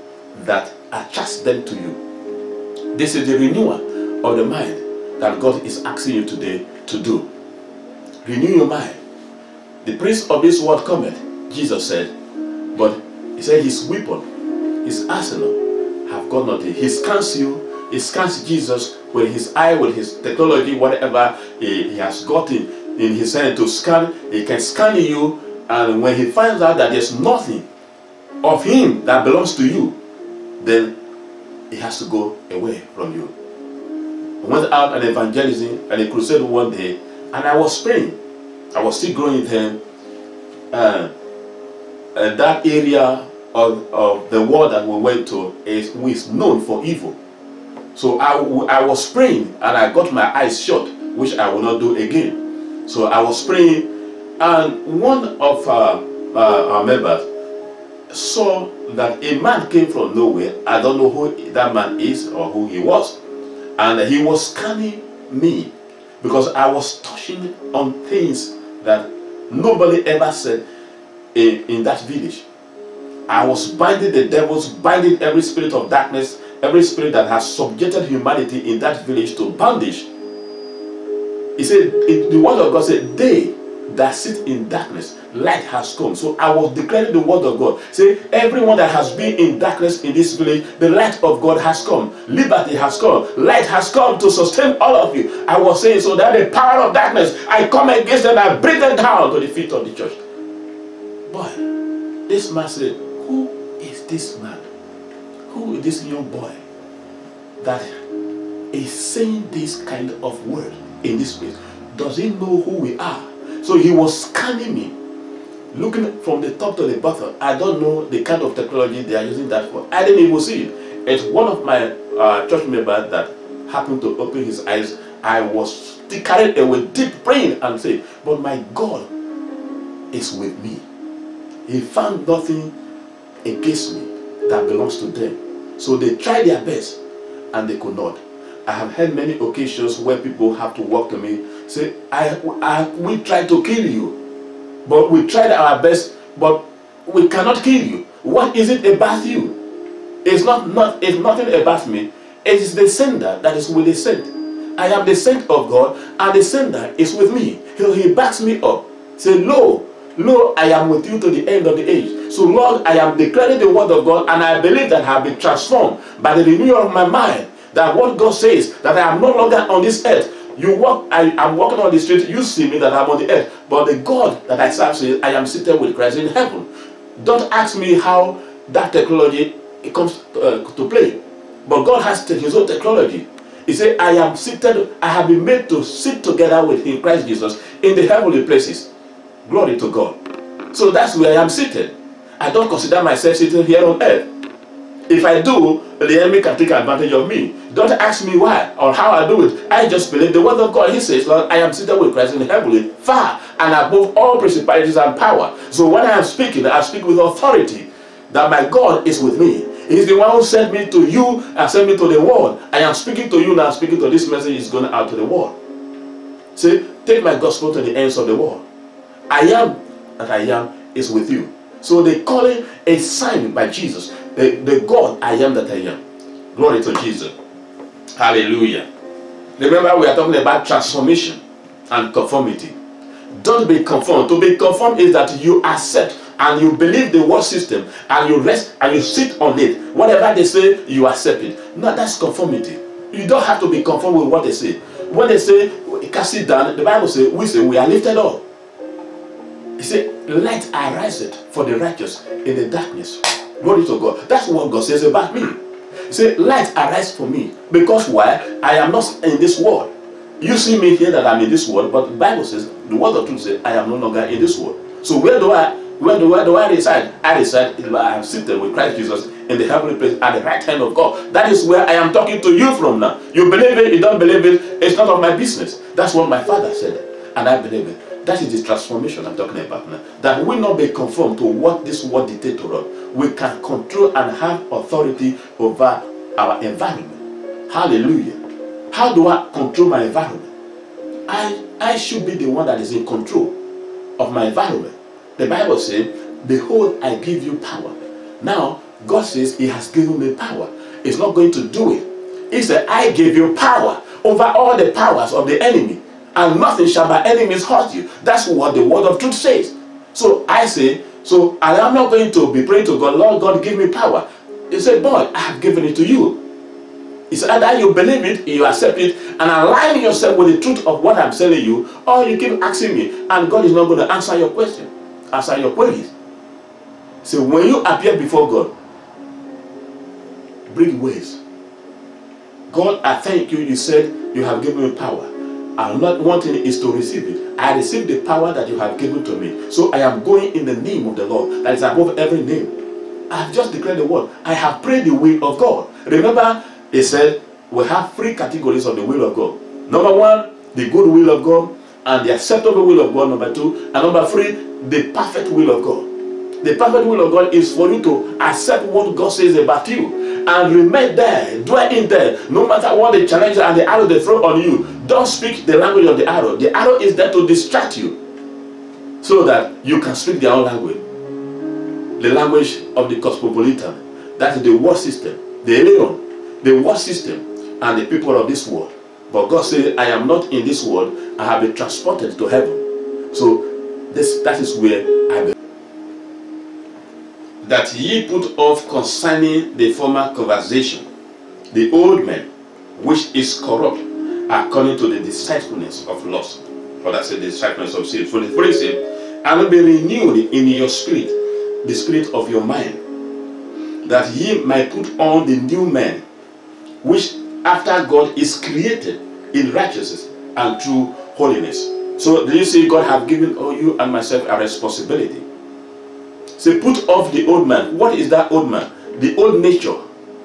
that attracts them to you. This is the renewal of the mind that God is asking you today to do. Renew your mind. The prince of this world cometh, Jesus said, but he said his weapon, his arsenal, have got nothing. He scans you, he scans Jesus with his eye, with his technology, whatever he has gotten in his hand to scan. He can scan you, and when he finds out that there's nothing of him that belongs to you, then he has to go away from you. I went out and evangelism and a crusade one day, and I was praying. I was still growing then. That area of the world that we went to is known for evil. So I was praying and I got my eyes shut, which I will not do again. So I was praying, and one of our members saw that a man came from nowhere. I don't know who that man is or who he was. And he was scanning me because I was touching on things that nobody ever said in that village. I was binding the devils, binding every spirit of darkness, every spirit that has subjected humanity in that village to bondage. He said, the word of God said, they that sit in darkness, light has come. So I was declaring the word of God. Say, everyone that has been in darkness in this village, the light of God has come. Liberty has come. Light has come to sustain all of you. I was saying, so that the power of darkness, I come against them, I bring them down to the feet of the church. Boy, this man said, who is this man? Who is this young boy that is saying this kind of word in this place? Does he know who we are? So he was scanning me, looking from the top to the bottom. I don't know the kind of technology they are using that for. I didn't even see it. It's one of my church members that happened to open his eyes I was carried away deep praying and say, but my God is with me. He found nothing against me that belongs to them. So they tried their best and they could not. I have had many occasions where people have to walk to me, say, we tried to kill you, but we tried our best, but we cannot kill you. What is it about you? It's nothing about me. It is the sender that is with the sent. I am the sent of God, and the sender is with me. He backs me up. Say, lo, I am with you to the end of the age. So Lord, I am declaring the word of God, and I believe that I have been transformed by the renewal of my mind. That what God says, that I am no longer on this earth. You walk, I am walking on the street, you see me that I'm on the earth. But the God that I serve says, I am seated with Christ in heaven. Don't ask me how that technology comes to play. But God has his own technology. He said, I am seated, I have been made to sit together with him, Christ Jesus, in the heavenly places. Glory to God. So that's where I am seated. I don't consider myself sitting here on earth. If I do, the enemy can take advantage of me. Don't ask me why or how I do it. I just believe the word of God. He says, Lord, I am seated with Christ in the heavenly, far and above all principalities and power. So when I am speaking, I speak with authority that my God is with me. He's the one who sent me to you and sent me to the world. I am speaking to you now, speaking to this message is going out to the world. Say, take my gospel to the ends of the world. I am that I am is with you. So they call it a sign by Jesus. The God I am that I am. Glory to Jesus. Hallelujah. Remember, we are talking about transformation and conformity. Don't be conformed. To be conformed is that you accept and you believe the word system and you rest and you sit on it. Whatever they say, you accept it. No, that's conformity. You don't have to be conformed with what they say. When they say, cast it down, the Bible says, we are lifted up. He said, light ariseth for the righteous in the darkness. Glory to God. That's what God says about me. He said, light arise for me. Because why? I am not in this world. You see me here that I'm in this world, but the Bible says, the word of truth says, I am no longer in this world. So where do I reside? I am seated with Christ Jesus in the heavenly place at the right hand of God. That is where I am talking to you from now. You believe it, you don't believe it, it's none of my business. That's what my Father said, and I believe it. That is the transformation I'm talking about now. That we not be conformed to what this world dictates to us. We can control and have authority over our environment. Hallelujah. How do I control my environment? I should be the one that is in control of my environment. The Bible says, behold, I give you power. Now, God says he has given me power. He's not going to do it. He said, I give you power over all the powers of the enemy, and nothing shall by enemies hurt you. That's what the word of truth says. So I say, so I am not going to be praying to God, Lord God, give me power. He said, boy, I have given it to you. He said, either you believe it, you accept it, and align yourself with the truth of what I'm telling you, or you keep asking me, and God is not going to answer your question, answer your queries. So when you appear before God, bring ways. God, I thank you. You said you have given me power. I'm not wanting is to receive it. I receive the power that you have given to me. So I am going in the name of the Lord that is above every name. I have just declared the word. I have prayed the will of God. Remember, he said we have three categories of the will of God. Number one, the good will of God, and the acceptable will of God, number two, and number three, the perfect will of God. The perfect will of God is for you to accept what God says about you and remain there, dwell in there, no matter what the challenge and the arrow they throw on you. Don't speak the language of the arrow. The arrow is there to distract you so that you can speak their own language. The language of the cosmopolitan. That is the world system, the alien, the world system, and the people of this world. But God said, I am not in this world. I have been transported to heaven. So that is where I believe. That ye put off concerning the former conversation, the old man, which is corrupt, according to the deceitfulness of lust. For that's the deceitfulness of sin. For the phrase said, and will be renewed in your spirit, the spirit of your mind, that ye might put on the new man, which after God is created in righteousness and true holiness. So do you see God have given you and myself a responsibility? Say, put off the old man. What is that old man? The old nature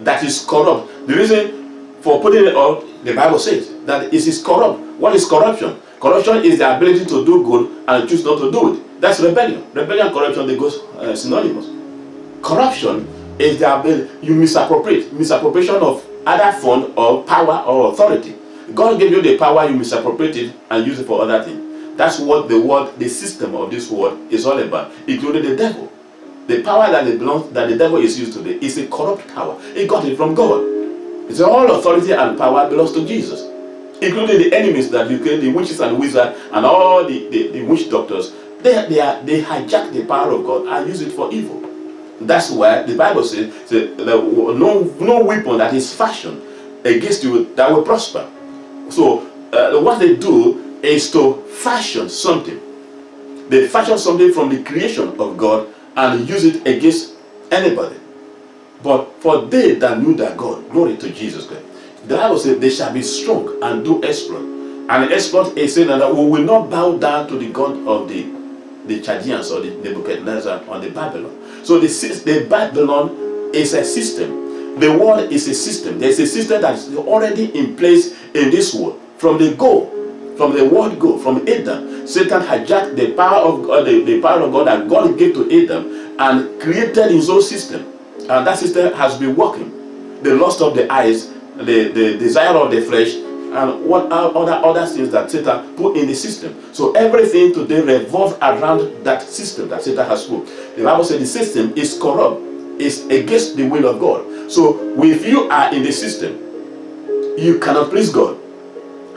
that is corrupt. The reason for putting it all, the Bible says that it is corrupt. What is corruption? Corruption is the ability to do good and choose not to do it. That's rebellion. Rebellion and corruption, they go synonymous. Corruption is the ability, you misappropriation of other fund or power or authority. God gave you the power, you misappropriate it and use it for other things. That's what the system of this world is all about, including the devil. The power that the devil is used today is a corrupt power. He got it from God. It's all authority and power belongs to Jesus, including the enemies that you create, the witches and wizards and all the witch doctors. They hijack the power of God and use it for evil. That's why the Bible says no weapon that is fashioned against you that will prosper. So what they do is to fashion something. They fashion something from the creation of God and use it against anybody. But for they that knew their God, glory to Jesus Christ. The Bible says they shall be strong and do exploit. And exploit is saying that we will not bow down to the God of the Chaldeans or the Nebuchadnezzar or the Babylon. So the Babylon is a system. The world is a system. There's a system that is already in place in this world. From the word go, from Adam, Satan hijacked the power of God, the power of God that God gave to Adam and created his own system. And that system has been working. The lust of the eyes, the desire of the flesh, and what other things that Satan put in the system. So everything today revolves around that system that Satan has put. The Bible says the system is corrupt, is against the will of God. So if you are in the system, you cannot please God.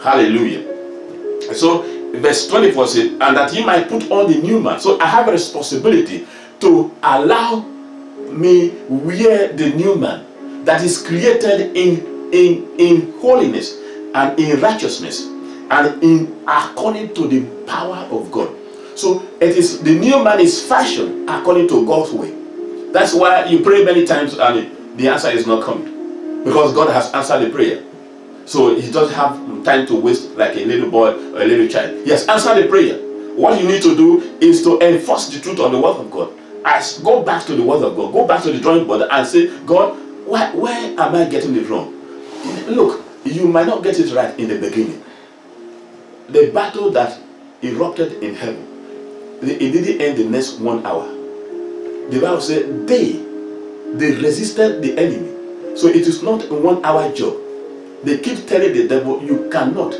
Hallelujah. So verse 24 says, and that he might put on the new man. So I have a responsibility to allow me wear the new man that is created in holiness and in righteousness and in according to the power of God. So it is the new man is fashioned according to God's way. That's why you pray many times and the answer is not coming, because God has answered the prayer. So he doesn't have time to waste like a little boy or a little child. He has answered the prayer. What you need to do is to enforce the truth on the word of God. Go back to the word of God. Go back to the drawing board and say, God, where am I getting it wrong? Look, you might not get it right in the beginning. The battle that erupted in heaven, it didn't end the next 1 hour. The Bible said they resisted the enemy. So it is not a 1 hour job. They keep telling the devil, you cannot.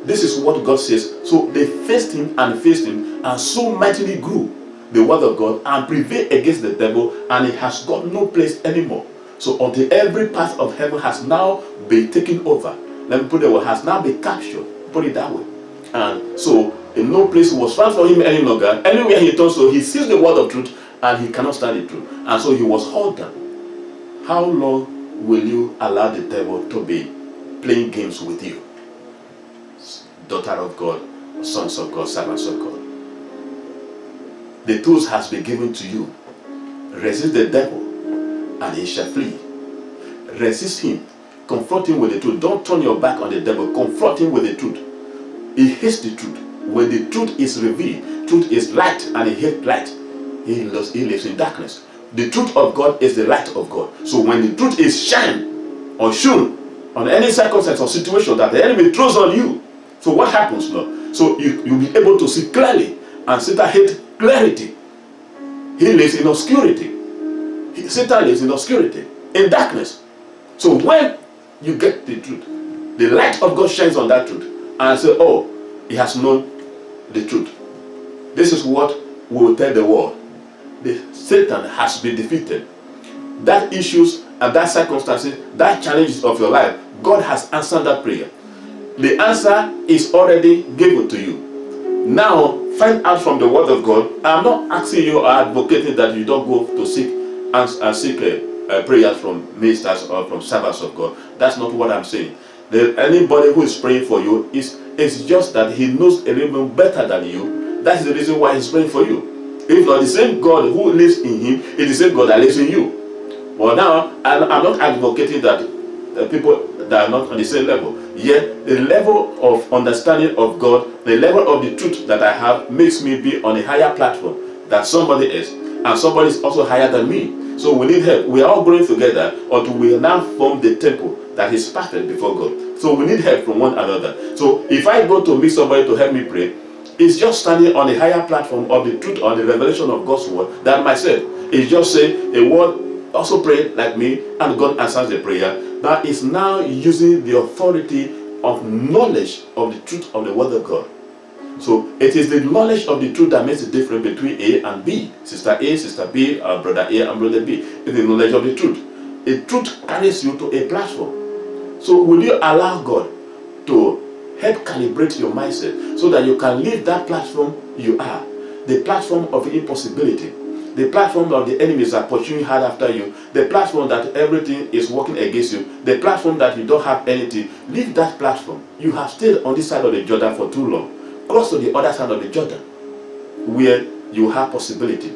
This is what God says. So they faced him, and so mightily grew the word of God and prevailed against the devil, and it has got no place anymore. So until every part of heaven has now been taken over, let me put it, has now been captured, put it that way. And so in no place was found for him any longer. Anywhere he turns, so he sees the word of truth and he cannot stand the truth. And so he was hauled down. How long will you allow the devil to be playing games with you? Daughter of God, sons of God, servants of God. The tools has been given to you. Resist the devil and he shall flee. Resist him. Confront him with the truth. Don't turn your back on the devil. Confront him with the truth. He hates the truth. When the truth is revealed, truth is light, and he hates light. He lives in darkness. The truth of God is the light of God. So when the truth is shined or shown on any circumstance or situation that the enemy throws on you, so what happens now? So you'll be able to see clearly, and Satan hates clarity. He lives in obscurity. Satan lives in obscurity, in darkness. So when you get the truth, the light of God shines on that truth, and say, oh, he has known the truth. This is what we will tell the world. Satan has been defeated. That issues and that circumstances, that challenges of your life, God has answered that prayer. The answer is already given to you. Now, find out from the word of God. I'm not asking you or advocating that you don't go to seek prayers from ministers or from servants of God. That's not what I'm saying. Anybody who is praying for you, it's just that he knows a little bit better than you. That's the reason why he's praying for you. If not, the same God who lives in him is the same God that lives in you. But now, I'm not advocating that people that are not on the same level. Yet, the level of understanding of God, the level of the truth that I have makes me be on a higher platform than somebody else. And somebody is also higher than me. So we need help. We are all growing together until we now form the temple that is perfect before God. So we need help from one another. So if I go to meet somebody to help me pray, it's just standing on a higher platform of the truth or the revelation of God's word than myself. It's just say a word, also pray like me, and God answers the prayer. But it's now using the authority of knowledge of the truth of the word of God. So it is the knowledge of the truth that makes the difference between A and B. Sister A, Sister B, Brother A and Brother B. It's the knowledge of the truth. The truth carries you to a platform. So will you allow God to help calibrate your mindset so that you can leave that platform you are, the platform of impossibility, the platform of the enemies are pursuing hard after you, the platform that everything is working against you, the platform that you don't have anything. Leave that platform. You have stayed on this side of the Jordan for too long. Cross to the other side of the Jordan where you have possibility.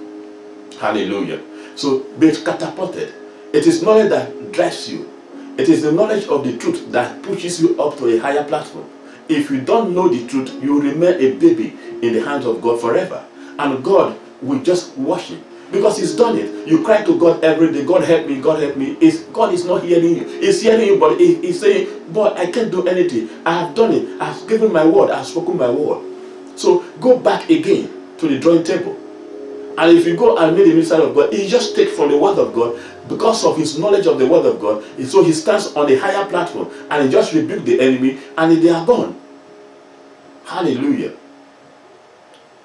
Hallelujah. So be catapulted. It is knowledge that drives you. It is the knowledge of the truth that pushes you up to a higher platform. If you don't know the truth, you remain a baby in the hands of God forever. And God will just wash it. Because He's done it. You cry to God every day, God help me, God help me. God is not hearing you. He's hearing you, but He's saying, boy, I can't do anything. I have done it. I've given my word. I've spoken my word. So go back again to the drawing table. And if you go and meet the minister of God, He just takes from the word of God because of His knowledge of the word of God. And so He stands on a higher platform and He just rebukes the enemy and they are gone. Hallelujah.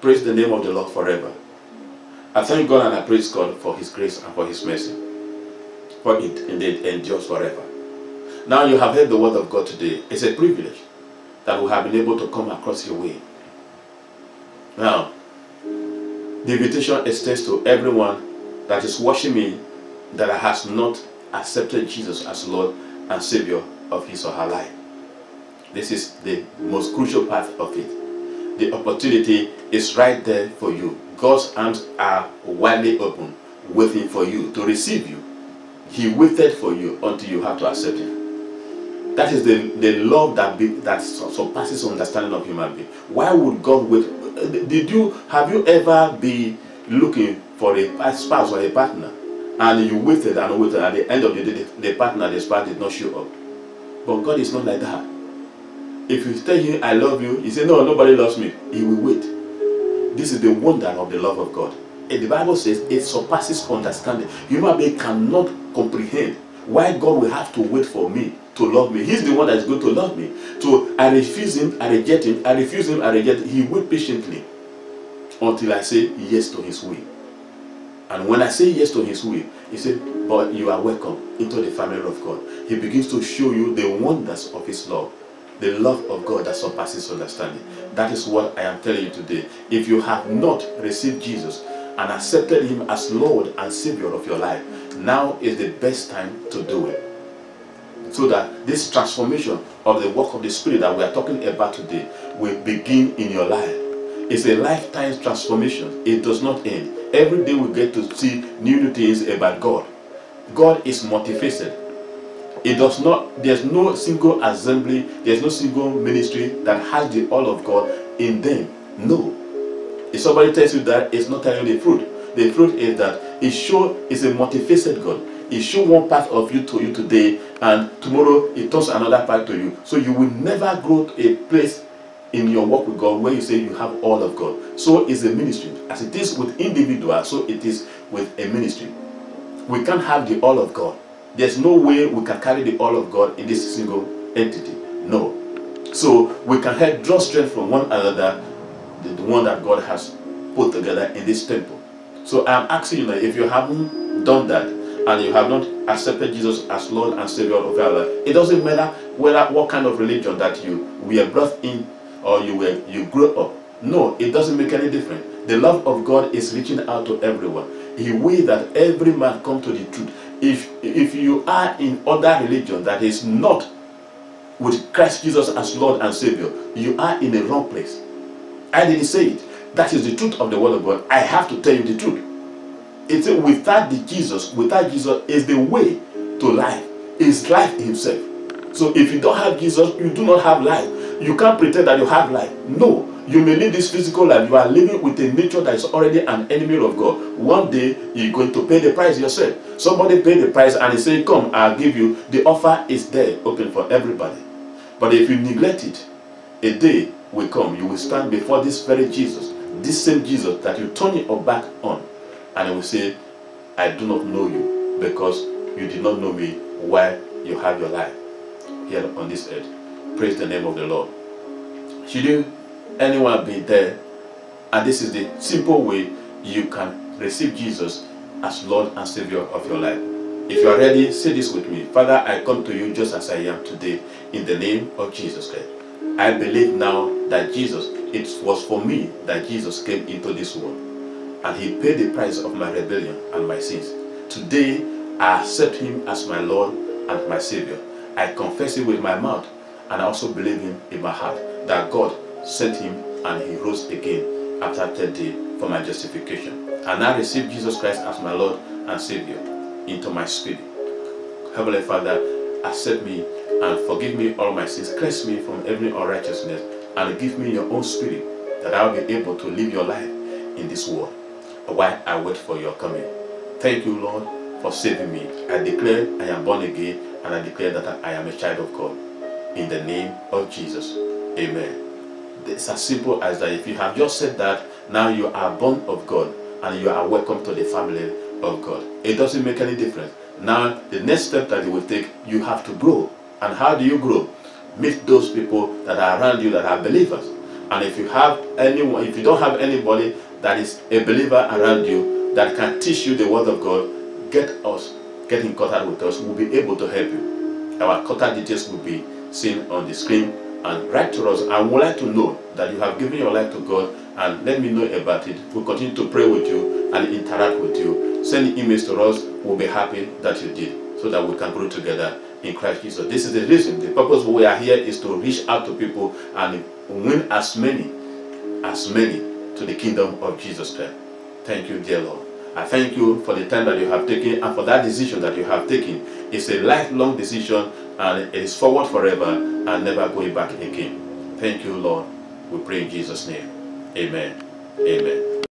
Praise the name of the Lord forever. I thank God and I praise God for His grace and for His mercy. For it indeed endures forever. Now you have heard the word of God today. It's a privilege that we have been able to come across your way. Now, the invitation extends to everyone that is watching me that has not accepted Jesus as Lord and Savior of his or her life. This is the most crucial part of it. The opportunity is right there for you. God's arms are widely open, waiting for you to receive you. He waited for you until you have to accept Him. That is the love that surpasses understanding of human being. Why would God wait? Have you ever been looking for a spouse or a partner, and you waited and waited, and at the end of the day, the spouse did not show up? But God is not like that. If you tell Him, I love you, He says, no, nobody loves me. He will wait. This is the wonder of the love of God. And the Bible says it surpasses understanding. Human being cannot comprehend why God will have to wait for me to love me. He's the one that is going to love me. So I refuse Him, I reject Him, I refuse Him, I reject Him. He waits patiently until I say yes to His will. And when I say yes to His will, He said, but you are welcome into the family of God. He begins to show you the wonders of His love. The love of God that surpasses understanding. That is what I am telling you today. If you have not received Jesus and accepted Him as Lord and Savior of your life, now is the best time to do it. So that this transformation of the work of the Spirit that we are talking about today will begin in your life. It's a lifetime transformation. It does not end. Every day we get to see new things about God. God is multifaceted. It does not, there's no single assembly, there's no single ministry that has the all of God in them. No. If somebody tells you that, it's not telling you the fruit. The fruit is that it shows it's a multifaceted God. It shows one part of you to you today, and tomorrow it turns another part to you. So you will never grow to a place in your work with God where you say you have all of God. So is a ministry. As it is with individuals, so it is with a ministry. We can't have the all of God. There's no way we can carry the all of God in this single entity. No. So we can help draw strength from one another, the one that God has put together in this temple. So I'm asking you that if you haven't done that and you have not accepted Jesus as Lord and Savior of your life, it doesn't matter what kind of religion that you were brought in or you grew up. No, it doesn't make any difference. The love of God is reaching out to everyone. He will that every man come to the truth. If you are in other religion that is not with Christ Jesus as Lord and Savior, you are in a wrong place. I didn't say it. That is the truth of the word of God. I have to tell you the truth. It's without Jesus is the way to life. Is life Himself. So if you don't have Jesus, you do not have life. You can't pretend that you have life. No, You may live this physical life. You are living with a nature that is already an enemy of God. One day, you're going to pay the price yourself. Somebody paid the price and he said, come, I'll give you. The offer is there, open for everybody. But if you neglect it, a day will come, you will stand before this very Jesus, this same Jesus that you turn your back on, and he will say, I do not know you, because you did not know me while you have your life here on this earth. Praise the name of the Lord. Should anyone be there, and this is the simple way you can receive Jesus as Lord and Savior of your life. If you are ready, say this with me. Father, I come to you just as I am today, in the name of Jesus Christ. I believe now that Jesus, it was for me that Jesus came into this world, and he paid the price of my rebellion and my sins. Today, I accept him as my Lord and my Savior. I confess it with my mouth, and I also believe him in my heart that God sent him and he rose again after 3rd day for my justification. And I receive Jesus Christ as my Lord and Savior into my spirit. Heavenly Father, accept me and forgive me all my sins. Cleanse me from every unrighteousness and give me your own spirit, that I will be able to live your life in this world while I wait for your coming. Thank you, Lord, for saving me. I declare I am born again, and I declare that I am a child of God. In the name of Jesus. Amen. It's as simple as that. If you have just said that, now you are born of God and you are welcome to the family of God. It doesn't make any difference. Now, the next step that you will take, you have to grow. And how do you grow? Meet those people that are around you that are believers. And if you have anyone, if you don't have anybody that is a believer around you that can teach you the word of God, get in contact with us. We'll be able to help you. Our contact details will be seen on the screen, and write to us. I would like to know that you have given your life to God, and let me know about it. We'll continue to pray with you and interact with you. Send emails to us. We'll be happy that you did, so that we can grow together in Christ Jesus. This is the reason. The purpose we are here is to reach out to people and win as many to the kingdom of Jesus Christ. Thank you, dear Lord. I thank you for the time that you have taken and for that decision that you have taken. It's a lifelong decision, and it is forward forever and never going back again. Thank you, Lord. We pray in Jesus' name. Amen. Amen.